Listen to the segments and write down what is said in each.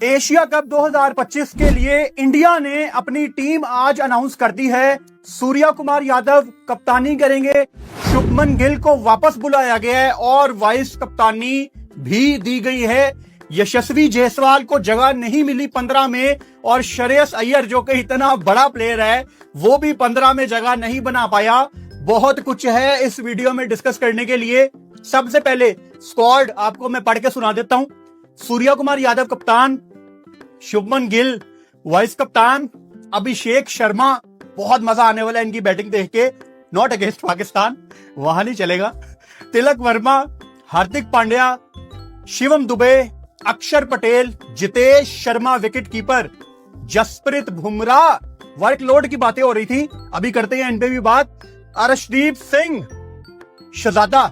Asia cup 2025 के लिए India ने अपनी टीम आज अनाउंस कर दी है। सूर्या कुमार यादव कप्तानी करेंगे, शुभमन गिल को वापस बुलाया गया है और वाइस कप्तानी भी दी गई है। यशस्वी जायसवाल को जगह नहीं मिली 15 में और श्रेयस अय्यर जो कि इतना बड़ा प्लेयर है वो भी 15 में जगह नहीं बना पाया। बहुत कुछ है इस वीडियो में डिस्कस करने के लिए। सबसे पहले स्क्वाड आपको मैं पढ़ के सुना देता हूं। सूर्या कुमार यादव कप्तान, शुभमन गिल वाइस कप्तान, अभिषेक शर्मा, बहुत मजा आने वाला है इनकी बैटिंग देख के, नॉट अगेंस्ट पाकिस्तान, वहां नहीं चलेगा। Tilak Varma, Hardik Pandya, Shivam Dube, Akshar Patel, Jitesh Sharma wicket keeper, Jasprit Bumrah, workload की बातें हो रही थी, अभी करते हैं इन पे भी बात। अर्शदीप सिंह, शहजादा,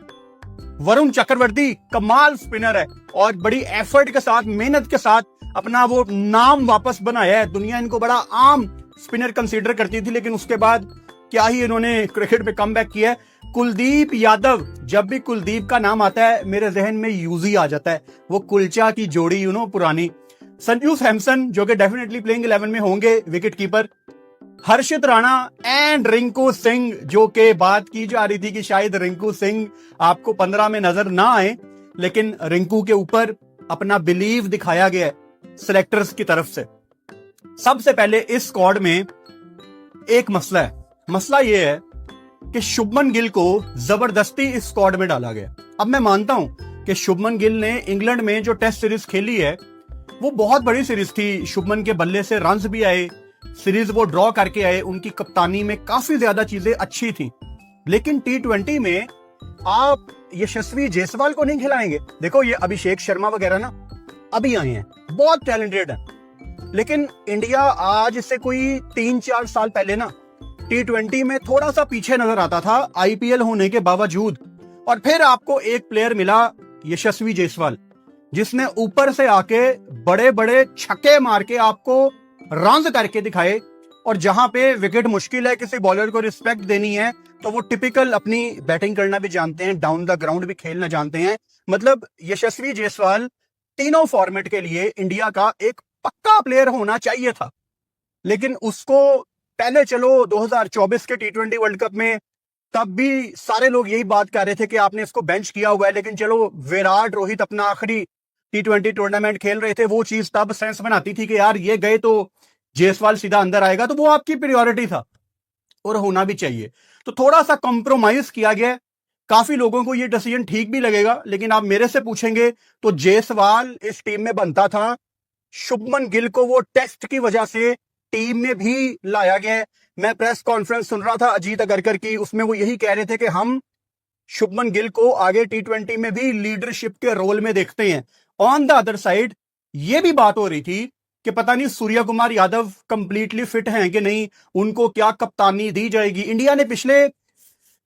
वरुण चक्रवर्ती कमाल स्पिनर है और बड़ी एफर्ट के साथ, मेहनत के साथ अपना वो नाम वापस बनाया है। दुनिया इनको बड़ा आम स्पिनर कंसीडर करती थी, लेकिन उसके बाद क्या ही इन्होंने क्रिकेट पे कमबैक किया है। कुलदीप यादव, जब भी कुलदीप का नाम आता है मेरे जहन में यूजी आ जाता है, वो कुलचा की जोड़ी पुरानी। संजू सैमसन जो कि डेफिनेटली प्लेइंग 11 में होंगे, wicket keeper. Harshit Rana and Rinku Singh, जो कि बात की जा रही थी कि शायद रिंकू सिंह आपको 15 में नजर ना आए, लेकिन रिंकू के ऊपर अपना बिलीव दिखाया गया है सिलेक्टर्स की तरफ से। सबसे पहले इस स्क्वाड में एक मसला है। मसला यह है कि शुभमन गिल को जबरदस्ती इस स्क्वाड में डाला गया। अब मैं मानता हूं कि शुभमन गिल ने इंग्लैंड में जो टेस्ट सीरीज खेली है वो बहुत बड़ी सीरीज थी। शुभमन के बल्ले से रन्स भी आए, सीरीज वो ड्रॉ करके आए, उनकी कप्तानी में काफी ज्यादा चीजें अच्छी थी। लेकिन T20 में आप यशस्वी जायसवाल को नहीं खिलाएंगे। देखो ये अभिषेक शर्मा वगैरह ना अभी आए हैं, बहुत टैलेंटेड है, लेकिन इंडिया आज से कोई 3-4 साल पहले ना T20 में थोड़ा सा पीछे नजर आता था IPL होने के बावजूद। और फिर आपको एक प्लेयर मिला यशस्वी जायसवाल, जिसने ऊपर से आके बड़े बड़े छक्के मार के आपको रन करके दिखाए। और जहां पे विकेट मुश्किल है, किसी बॉलर को रिस्पेक्ट देनी है, तो वो टिपिकल अपनी बैटिंग करना भी जानते हैं, डाउन द ग्राउंड भी खेलना जानते हैं। मतलब यशस्वी जायसवाल तीनों फॉर्मेट के लिए इंडिया का एक पक्का प्लेयर होना चाहिए था। लेकिन उसको पहले चलो 2024 के T20 वर्ल्ड कप में तब भी सारे लोग यही बात कर रहे थे कि आपने इसको बेंच किया हुआ है, लेकिन चलो विराट रोहित अपना आखिरी T20 टूर्नामेंट खेल रहे थे, वो चीज तब सेंस बनाती थी कि यार ये गए तो जायसवाल सीधा अंदर आएगा, तो वो आपकी प्रायोरिटी था और होना भी चाहिए। तो थोड़ा सा कॉम्प्रोमाइज किया गया। काफी लोगों को ये डिसीजन ठीक भी लगेगा, लेकिन आप मेरे से पूछेंगे तो जायसवाल इस टीम में बनता था। शुभमन गिल को वो टेस्ट की वजह से टीम में भी लाया गया। मैं प्रेस कॉन्फ्रेंस सुन रहा था अजीत अगरकर की, उसमें वो यही कह रहे थे कि हम शुभमन गिल को आगे T20 में भी लीडरशिप के रोल में देखते हैं। ऑन द अदर साइड ये भी बात हो रही थी कि पता नहीं सूर्या कुमार यादव कंप्लीटली फिट हैं कि नहीं, उनको क्या कप्तानी दी जाएगी। इंडिया ने पिछले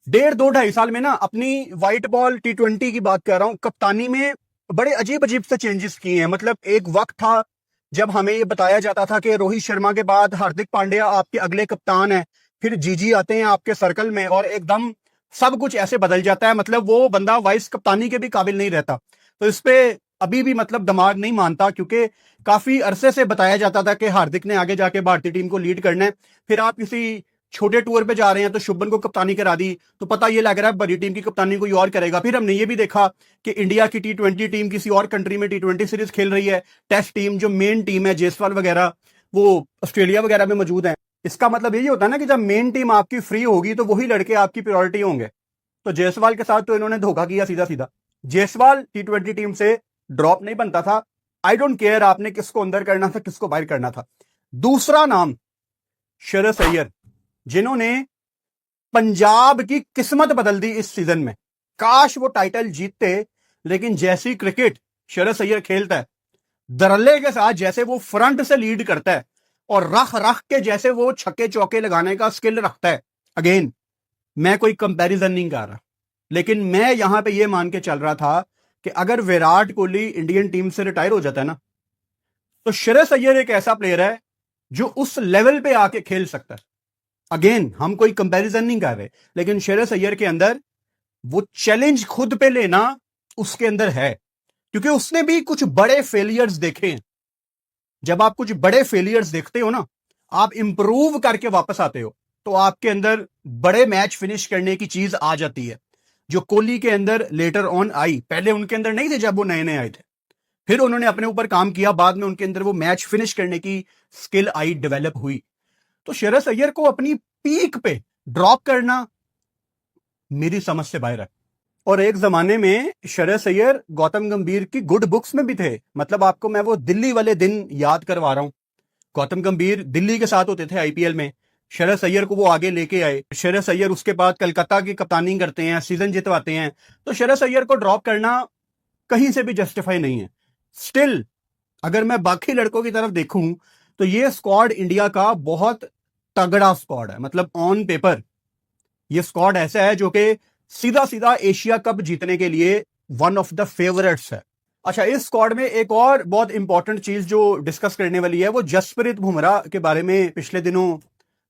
1.5-2-2.5 साल में ना अपनी व्हाइट बॉल T20 की बात कर रहा हूं, कप्तानी में बड़े अजीब अजीब से चेंजेस किए हैं। मतलब एक वक्त था जब हमें ये बताया जाता था कि रोहित शर्मा के बाद हार्दिक पांड्या आपके अगले कप्तान है, फिर जीजी आते हैं आपके सर्कल में और एकदम सब कुछ ऐसे बदल जाता है। मतलब वो बंदा वाइस कप्तानी के भी काबिल नहीं रहता। तो इस पे अभी भी मतलब दिमाग नहीं मानता, क्योंकि काफी अरसे से बताया जाता था कि हार्दिक ने आगे जाके भारतीय टीम को लीड करना है। फिर आप किसी छोटे टूर पे जा रहे हैं तो शुभमन को कप्तानी करा दी, तो पता ये लग रहा है बड़ी टीम की कप्तानी कोई और करेगा। फिर हमने ये भी देखा कि इंडिया की T20 टीम किसी और कंट्री में T20 सीरीज खेल रही है। टेस्ट टीम जो मेन टीम है, जायसवाल वगैरह, वो ऑस्ट्रेलिया वगैरह में मौजूद है। इसका मतलब यही होता है ना कि जब मेन टीम आपकी फ्री होगी तो वही लड़के आपकी प्रायोरिटी होंगे। तो जायसवाल के साथ तो इन्होंने धोखा किया सीधा सीधा। जायसवाल T20 टीम से ड्रॉप नहीं बनता था। आई डोंट केयर आपने किसको अंदर करना था, किसको बाहर करना था। दूसरा नाम श्रेयस अय्यर, जिन्होंने पंजाब की किस्मत बदल दी इस सीजन में। काश वो टाइटल जीतते, लेकिन जैसी क्रिकेट श्रेयस अय्यर खेलता है, धड़ल्ले के साथ जैसे वो फ्रंट से लीड करता है और रख रख के जैसे वो छक्के चौके लगाने का स्किल रखता है। अगेन मैं कोई कंपैरिजन नहीं कर रहा, लेकिन मैं यहां पे ये मान के चल रहा था कि अगर विराट कोहली इंडियन टीम से रिटायर हो जाता है ना, तो श्रेयस अय्यर एक ऐसा प्लेयर है जो उस लेवल पे आके खेल सकता है। अगेन हम कोई कंपैरिजन नहीं कर रहे, लेकिन श्रेयस अय्यर के अंदर वो चैलेंज खुद पे लेना उसके अंदर है, क्योंकि उसने भी कुछ बड़े फेलियर्स देखे हैं। जब आप कुछ बड़े फेलियर्स देखते हो ना, आप इंप्रूव करके वापस आते हो, तो आपके अंदर बड़े मैच फिनिश करने की चीज आ जाती है, जो कोहली के अंदर लेटर ऑन आई। पहले उनके अंदर नहीं थे जब वो नए नए आए थे, फिर उन्होंने अपने ऊपर काम किया, बाद में उनके अंदर वो मैच फिनिश करने की स्किल आई, डेवलप हुई। तो श्रेयस अय्यर को अपनी पीक पे ड्रॉप करना मेरी समझ से बाहर है। और एक जमाने में श्रेयस अय्यर गौतम गंभीर की गुड बुक्स में भी थे। मतलब आपको मैं वो दिल्ली वाले दिन याद करवा रहा हूं। गौतम गंभीर दिल्ली के साथ होते थे आईपीएल में, श्रेयस अय्यर को वो आगे लेके आए। श्रेयस अय्यर उसके बाद कलकत्ता की कप्तानी करते हैं, सीजन जितवाते हैं। तो श्रेयस अय्यर को ड्रॉप करना कहीं से भी जस्टिफाई नहीं है। स्टिल अगर मैं बाकी लड़कों की तरफ देखूं तो ये स्क्वाड इंडिया का बहुत तगड़ा स्क्वाड है। मतलब ऑन पेपर ये स्क्वाड ऐसा है जो कि सीधा सीधा एशिया कप जीतने के लिए वन ऑफ द फेवरेट्स है। अच्छा, इस स्क्वाड में एक और बहुत इंपॉर्टेंट चीज जो डिस्कस करने वाली है वो जसप्रीत बुमराह के बारे में पिछले दिनों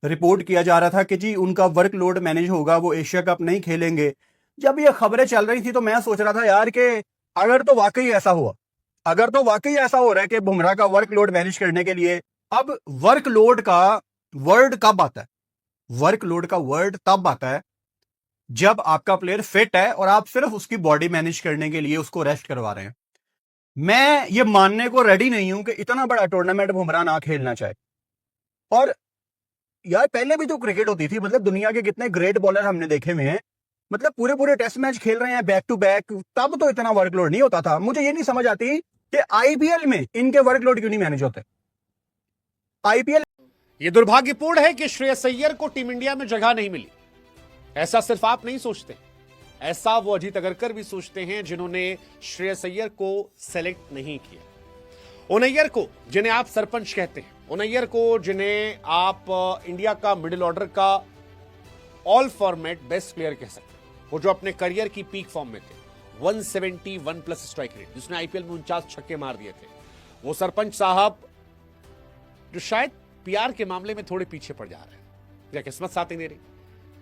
रिपोर्ट किया जा रहा था कि जी उनका वर्कलोड मैनेज होगा, वो एशिया कप नहीं खेलेंगे। जब ये खबरें चल रही थी तो मैं सोच रहा था यार कि अगर तो वाकई ऐसा हुआ, अगर तो वाकई ऐसा हो रहा है कि बुमराह का वर्कलोड मैनेज करने के लिए, अब वर्कलोड का वर्ड कब आता है? वर्कलोड का वर्ड तब आता है जब आपका प्लेयर फिट है और आप सिर्फ उसकी बॉडी मैनेज करने के लिए उसको रेस्ट करवा रहे हैं। मैं ये मानने को रेडी नहीं हूं कि इतना बड़ा टूर्नामेंट बुमराह ना खेलना चाहे। और यार पहले भी तो क्रिकेट होती थी, मतलब दुनिया के कितने ग्रेट बॉलर हमने देखे हुए हैं, मतलब पूरे पूरे टेस्ट मैच खेल रहे हैं बैक टू बैक, तब तो इतना वर्कलोड नहीं होता था। मुझे ये नहीं समझ आती कि आईपीएल में इनके वर्कलोड क्यों नहीं मैनेज होते। आईपीएल ये दुर्भाग्यपूर्ण है कि श्रेयस अय्यर को टीम इंडिया में जगह नहीं मिली। ऐसा सिर्फ आप नहीं सोचते, ऐसा वो अजीत अगरकर भी सोचते हैं जिन्होंने श्रेयस अय्यर को सेलेक्ट नहीं किया। उन अय्यर को जिन्हें आप सरपंच कहते हैं, उन अय्यर को जिन्हें आप इंडिया का मिडिल ऑर्डर का ऑल फॉर्मेट बेस्ट प्लेयर कह सकते हैं, वो जो अपने करियर की पीक फॉर्म में थे, 171 प्लस स्ट्राइक रेट, जिसने आईपीएल में 49 छक्के मार दिए थे, वो सरपंच साहब जो शायद पीआर के मामले में थोड़े पीछे पड़ जा रहे हैं, या किस्मत साथ ही नहीं रही।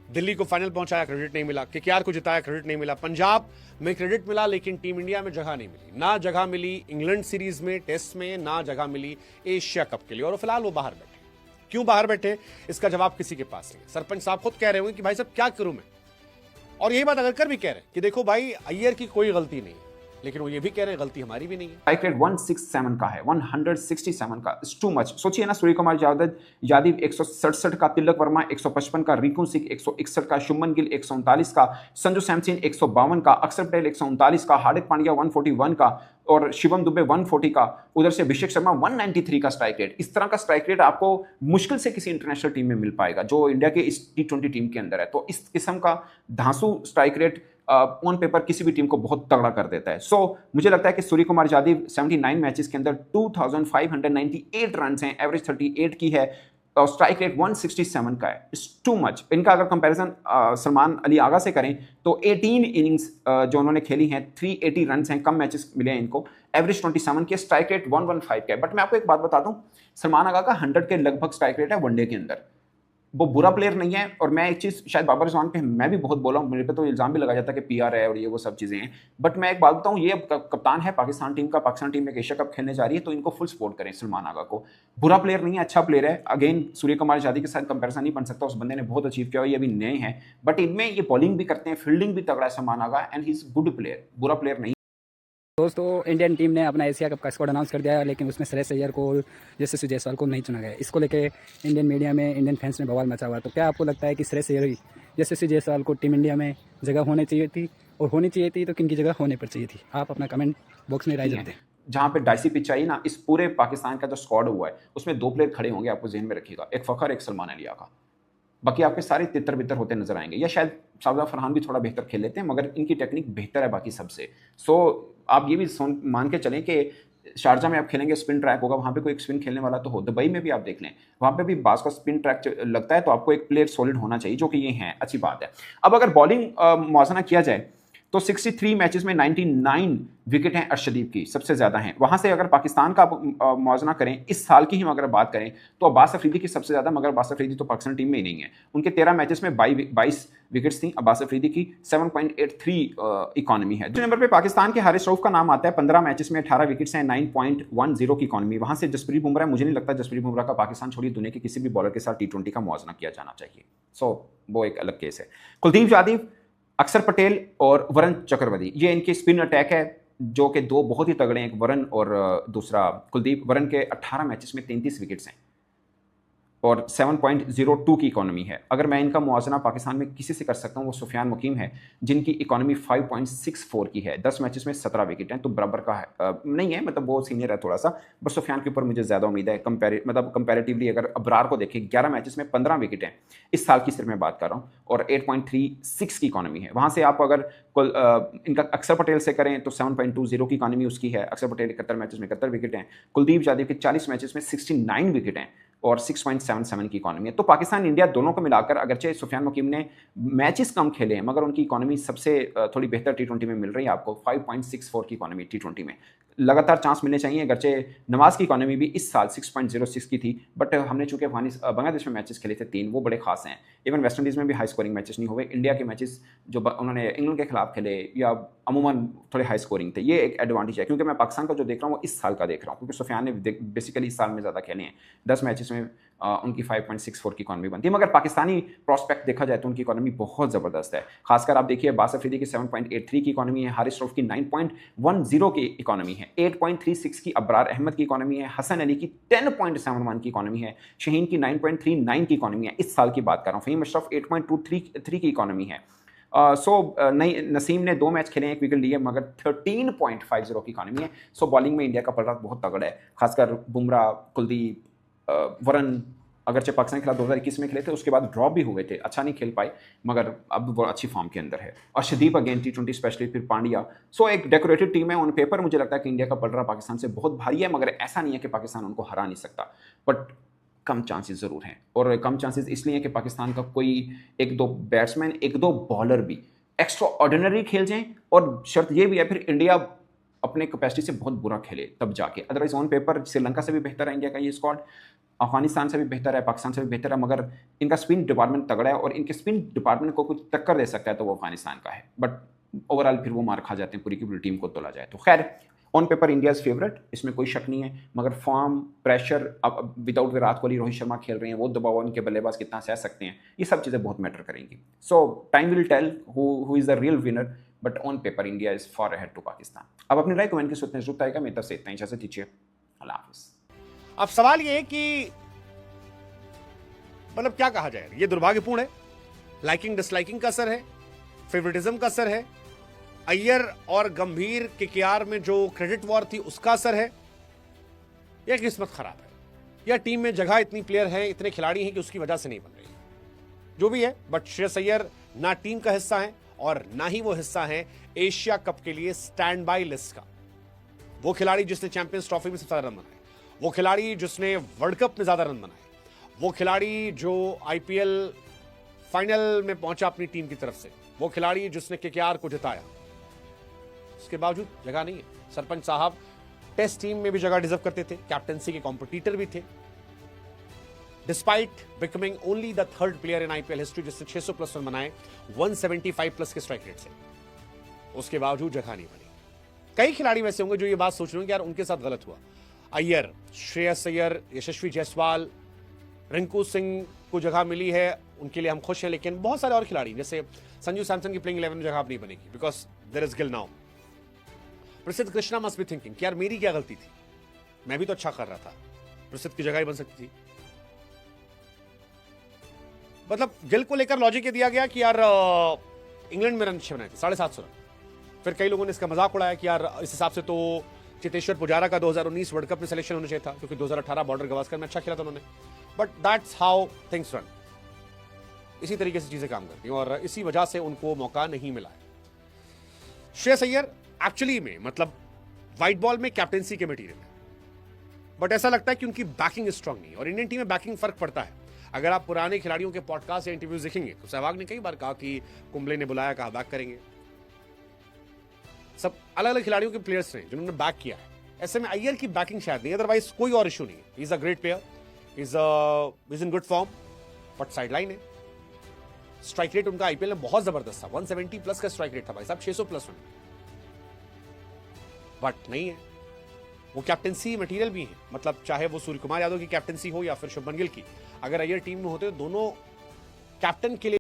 दिल्ली को फाइनल पहुंचाया, क्रेडिट नहीं मिला। केकेआर को जिताया, क्रेडिट नहीं मिला। पंजाब में क्रेडिट मिला, लेकिन टीम इंडिया में जगह नहीं मिली। ना जगह मिली इंग्लैंड सीरीज में, टेस्ट में, ना जगह मिली एशिया कप के लिए। और फिलहाल वो बाहर बैठे। क्यों बाहर बैठे, इसका जवाब किसी के पास नहीं। सरपंच साहब खुद कह रहे होंगे कि भाई साहब क्या करूं मैं, और यही बात अगरकर भी कह रहे हैं कि देखो भाई अय्यर की कोई गलती नहीं है, लेकिन वो ये भी कह रहे हैं गलती हमारी भी नहीं है। स्ट्राइक रेट 167 का है, 167 का, इट्स टू मच। सोचिए ना, सूर्य कुमार यादव 167 का, तिलक वर्मा 155 का, रिंकू सिंह 161 का, शुभमन गिल 139 का, संजू सैमसन 152 का, अक्षर पटेल 139 का, हार्दिक पांड्या 141 का और शिवम दुबे 140 का। उधर से अभिषेक शर्मा 193 का स्ट्राइक रेट। इस तरह का स्ट्राइक रेट आपको मुश्किल से किसी इंटरनेशनल टीम में मिल पाएगा जो इंडिया के इस T20 टीम के अंदर है। तो इस किस्म का धांसू स्ट्राइक रेट ऑन पेपर किसी भी टीम को बहुत तगड़ा कर देता है। सो मुझे लगता है कि सूर्य कुमार यादव 79 मैचेस के अंदर 2598 रन हैं, एवरेज 38 की है और स्ट्राइक रेट 167 का है। It's too much. इनका अगर कंपैरिजन सलमान अली आगा से करें तो 18 इनिंग्स जो उन्होंने खेली हैं, 380 रन हैं, कम मैचेस मिले हैं इनको, एवरेज 27 की, स्ट्राइक रेट 115 का है। बट मैं आपको एक बात बता दूं, सलमान आगा का 100 के लगभग स्ट्राइक रेट है वनडे के अंदर। वो बुरा प्लेयर नहीं है। और मैं एक चीज़ शायद बाबर रिजवान पे मैं भी बहुत बोला हूँ, मेरे पे तो इल्ज़ाम भी लगाया जाता है कि पीआर है और ये वो सब चीज़ें हैं। बट मैं एक बात बताऊँ, ये कप्तान है पाकिस्तान टीम का, पाकिस्तान टीम में एशिया कप खेलने जा रही है, तो इनको फुल सपोर्ट करें सलमान आगा को। बुरा प्लेयर नहीं है, अच्छा प्लेयर है। अगेन सूर्य कुमार यादव के साथ कंपेरिजन नहीं बन सकता, उस बंदे ने बहुत अचीव किया, ये अभी नए हैं। बट इनमें ये बॉलिंग भी करते हैं, फील्डिंग भी तगड़ा है Salman Agha, and he is good player, बुरा प्लेयर नहीं। दोस्तों, इंडियन टीम ने अपना एशिया कप का स्क्वाड अनाउंस कर दिया है, लेकिन उसमें श्रेयस अय्यर को, यशस्वी जायसवाल को नहीं चुना गया। इसको लेके इंडियन मीडिया में, इंडियन फैंस में बवाल मचा हुआ है। तो क्या आपको लगता है कि श्रेयस अय्यर, यशस्वी जायसवाल को टीम इंडिया में जगह होनी चाहिए थी, और होनी चाहिए थी तो किन की जगह होने पर चाहिए थी? आप अपना कमेंट बॉक्स में राय दें। जहाँ पे डाइसी पिच आई ना, इस पूरे पाकिस्तान का जो स्क्वाड हुआ है उसमें 2 प्लेयर खड़े होंगे, आपको जेहन में रखिएगा, एक फखर, एक सलमान अली आगा। बाकी आपके सारे तितर बितर होते नजर आएंगे, या शायद शाहजाद फरहान भी थोड़ा बेहतर खेल लेते हैं, मगर इनकी टेक्निक बेहतर है बाकी सबसे। सो आप ये भी मान के चलें कि शारजा में आप खेलेंगे, स्पिन ट्रैक होगा, वहाँ पे कोई एक स्पिन खेलने वाला तो हो। दुबई में भी आप देख लें, वहाँ पे भी बास का स्पिन ट्रैक लगता है, तो आपको एक प्लेयर सॉलिड होना चाहिए, जो कि ये हैं, अच्छी बात है। अब अगर बॉलिंग मौजना किया जाए तो 63 मैचेस में 99 विकेट हैं अर्शदीप की, सबसे ज्यादा हैं। वहां से अगर पाकिस्तान का मौजना करें, इस साल की ही अगर बात करें तो अब्बास अफरीदी की सबसे ज्यादा, मगर अब्बास अफरीदी तो पाकिस्तान टीम में ही नहीं है। उनके 13 मैचेस में 22 विकेट्स थी अब्बास अफरीदी की, 7.83 इकोनॉमी है। दूसरे नंबर पे पाकिस्तान के हारिस रऊफ का नाम आता है, 15 मैचेस में 18 विकेट्स हैं, 9.10 की इकोनॉमी। वहां से जसप्रीत बुमराह, मुझे नहीं लगता जसप्रीत बुमराह का पाकिस्तान छोड़िए दुनिया के किसी भी बॉलर के साथ T20 का मौजना किया जाना चाहिए। सो वो एक अलग केस है। कुलदीप यादव, अक्षर पटेल और वरुण चक्रवर्ती, ये इनके स्पिन अटैक है जो कि दो बहुत ही तगड़े हैं, एक वरुण और दूसरा कुलदीप। वरुण के 18 मैचेस में 33 विकेट्स हैं और 7.02 की इकोनॉमी है। अगर मैं इनका मुआवजा पाकिस्तान में किसी से कर सकता हूं वो सुफियान मुकीम है, जिनकी इकोनॉमी 5.64 की है। 10 मैचेस में 17 विकेट हैं, तो बराबर का है नहीं है, मतलब वो सीनियर है थोड़ा सा, बस सुफियान के ऊपर मुझे ज़्यादा उम्मीद है। कंपैरेटिवली अगर अबरार को देखें, 11 मैचेस में 15 विकेट हैं, इस साल की सिर्फ मैं बात कर रहा हूँ, और 8.36 की इकोनॉमी है। वहाँ से आप अगर इनका अक्षर पटेल से करें तो 7.20 की इकोनॉमी उसकी है। अक्षर पटेल 71 मैचेस में 71 विकेट हैं। कुलदीप यादव के 40 मैचेस में 69 विकेट हैं और 6.77 की इकोनॉमी है। तो पाकिस्तान इंडिया दोनों को मिलाकर, अगरचे सुफियान मुकीम ने मैचेस कम खेले हैं, मगर उनकी इकोनॉमी सबसे थोड़ी बेहतर T20 में मिल रही है आपको, 5.64 की इकोनॉमी T20 में। लगातार चांस मिलने चाहिए। अगरचे नवाज की इकोनॉमी भी इस साल 6.06 की थी, बट हमने चूंकि बांग्लादेश में मैचेस खेले थे 3, वो बड़े खास हैं। इवन वेस्ट इंडीज़ में भी हाई स्कोरिंग मैचेस नहीं हुए। इंडिया के मैचेस जो उन्होंने इंग्लैंड के खिलाफ खेले या अमूमन थोड़े हाई स्कोरिंग थे, ये एक एडवांटेज है, क्योंकि मैं पाकिस्तान का जो देख रहा हूँ वो इस साल का देख रहा हूँ, क्योंकि सुफियान ने बेसिकली इस साल में ज़्यादा खेले हैं। 10 मैचेस में उनकी 5.64 की इकोनॉमी बनती है, मगर पाकिस्तानी प्रॉस्पेक्ट देखा जाए तो उनकी इकोनॉमी बहुत ज़बरदस्त है। खासकर आप देखिए अब्बास अफरीदी की 7.83 की इकोनॉमी है, हारिस रऊफ की 9.10 की इकोनॉमी है, 8.36 की अबरार अहमद की इकोनॉमी है, हसन अली की 10.71 की इकोनॉमी है, शहीन की 9.39 की इकोनॉमी है। इस साल की बात कर रहा हूँ। फ़हीम अशरफ 8.23 की इकोनॉमी है। नसीम ने 2 मैच खेले, 1 विकेट लिए, मगर 13.50 की इकोनॉमी है। सो बॉलिंग में इंडिया का पलड़ा बहुत तगड़ा है, खासकर बुमराह, कुलदीप, वरुण। अगरचे पाकिस्तान के खिलाफ 2021 में खेले थे, उसके बाद ड्रॉप भी हुए थे, अच्छा नहीं खेल पाए, मगर अब वो अच्छी फॉर्म के अंदर है। और शदीब अगेन T20 स्पेशली, फिर पांड्या। सो एक डेकोरेटेड टीम है। ऑन पेपर मुझे लगता है कि इंडिया का पलड़ा पाकिस्तान से बहुत भारी है, मगर ऐसा नहीं है कि पाकिस्तान उनको हरा नहीं सकता, बट कम चांसेस ज़रूर हैं। और कम चांसेस इसलिए हैं कि पाकिस्तान का कोई 1-2 बैट्समैन, 1-2 बॉलर भी एक्स्ट्रा ऑर्डिनरी खेल जाएं, और शर्त ये भी है फिर इंडिया अपने कैपेसिटी से बहुत बुरा खेले तब जाके। अदरवाइज ऑन पेपर श्रीलंका से भी बेहतर है इंडिया का ये स्क्वाड, अफगानिस्तान से भी बेहतर है, पाकिस्तान से भी बेहतर है, मगर इनका स्पिन डिपार्टमेंट तगड़ा है, और इनके स्पिन डिपार्टमेंट को कुछ टक्कर दे सकता है तो वो अफगानिस्तान का है, बट ओवरऑल फिर वो मार खा जाते हैं पूरी की पूरी टीम को तोला जाए तो। खैर, ऑन पेपर इंडिया फेवरेट, इसमें कोई शक नहीं है, मगर फॉर्म, प्रेशर, अब विदाउट विराट कोहली, रोहित शर्मा खेल रहे हैं, वो दबाव उनके बल्लेबाज कितना सह सकते हैं, ये सब चीज़ें बहुत मैटर करेंगी। So time will tell who is the real winner, but on paper India is far ahead to Pakistan. अब अपनी राय कमेंट के सूत्र जरूर आएगा। मेरी तरफ से इतना ही, इजाजत दीजिए, अल्लाह हाफिज़। अब सवाल ये है कि मतलब क्या कहा जाए, ये दुर्भाग्यपूर्ण है, लाइकिंग डिसलाइकिंग का असर है, फेवरेटिज्म का असर है, अय्यर और गंभीर केकेआर में जो क्रेडिट वॉर थी उसका असर है, या किस्मत खराब है, या टीम में जगह इतनी प्लेयर है, इतने खिलाड़ी हैं कि उसकी वजह से नहीं बन रही है। जो भी है, बट श्रेयस अय्यर ना टीम का हिस्सा है और ना ही वो हिस्सा है एशिया कप के लिए स्टैंड बाय लिस्ट का। वो खिलाड़ी जिसने चैंपियंस ट्रॉफी में सबसे ज्यादा रन बनाए, वो खिलाड़ी जिसने वर्ल्ड कप में ज्यादा रन बनाए, वो खिलाड़ी जो आईपीएल फाइनल में पहुंचा अपनी टीम की तरफ से, वो खिलाड़ी जिसने केकेआर को जिताया, उसके बावजूद जगह नहीं है। सरपंच साहब टेस्ट टीम में भी जगह डिजर्व करते थे, कैप्टनसी के कॉम्पिटिटर भी थे, despite becoming only the 3rd player in IPL history जिसने 600 प्लस रन बनाए 175 प्लस के स्ट्राइक रेट से, उसके बावजूद जगह नहीं बनी। कई खिलाड़ी वैसे होंगे जो ये बात सोच रहे होंगे यार उनके साथ गलत हुआ। अय्यर, श्रेयस अय्यर, यशस्वी जायसवाल, रिंकू सिंह को जगह मिली है, उनके लिए हम खुश हैं, लेकिन बहुत सारे और खिलाड़ी जैसे संजू सैमसन की प्लेइंग 11 में जगह अब नहीं बनेगी because there is Gill now. Prasidh Krishna must be thinking कि यार मेरी क्या गलती थी, मैं भी तो अच्छा कर रहा था, प्रसिद्ध की जगह ही बन सकती थी। मतलब गिल को लेकर लॉजिक ये दिया गया कि यार इंग्लैंड में रन अच्छे बनाए थे 750 रन। फिर कई लोगों ने इसका मजाक उड़ाया कि यार इस हिसाब से तो चेतेश्वर पुजारा का 2019 वर्ल्ड कप में सिलेक्शन होना चाहिए था, क्योंकि 2018 बॉर्डर गवास्कर में अच्छा खेला था उन्होंने, but that's how things run. इसी तरीके से चीजें काम करती हैं और इसी वजह से उनको मौका नहीं मिला है। श्रेयस अय्यर एक्चुअली में मतलब व्हाइट बॉल में कैप्टेंसी के मटीरियल है, बट ऐसा लगता है कि उनकी बैकिंग स्ट्रांग नहीं है, और इंडियन टीम में बैकिंग फर्क पड़ता है। अगर आप पुराने खिलाड़ियों के पॉडकास्ट या इंटरव्यूज देखेंगे तो सहवाग ने कई बार कहा कि कुंबले ने बुलाया, कहा बैक करेंगे। सब अलग अलग खिलाड़ियों के प्लेयर्स हैं जिन्होंने बैक किया है। ऐसे में अय्यर की बैकिंग शायद नहीं, अदरवाइज कोई और इशू नहीं है। He is a great player, is in good form, but sideline है। स्ट्राइक रेट उनका आईपीएल में बहुत जबरदस्त था, 170 प्लस का स्ट्राइक रेट था भाई साहब, 600 प्लस रन, बट नहीं है। वो कैप्टेंसी मटेरियल भी है, मतलब चाहे वो सूर्य कुमार यादव की कैप्टेंसी हो या फिर शुभमन गिल की, अगर अय्यर टीम में होते तो दोनों कैप्टन के लिए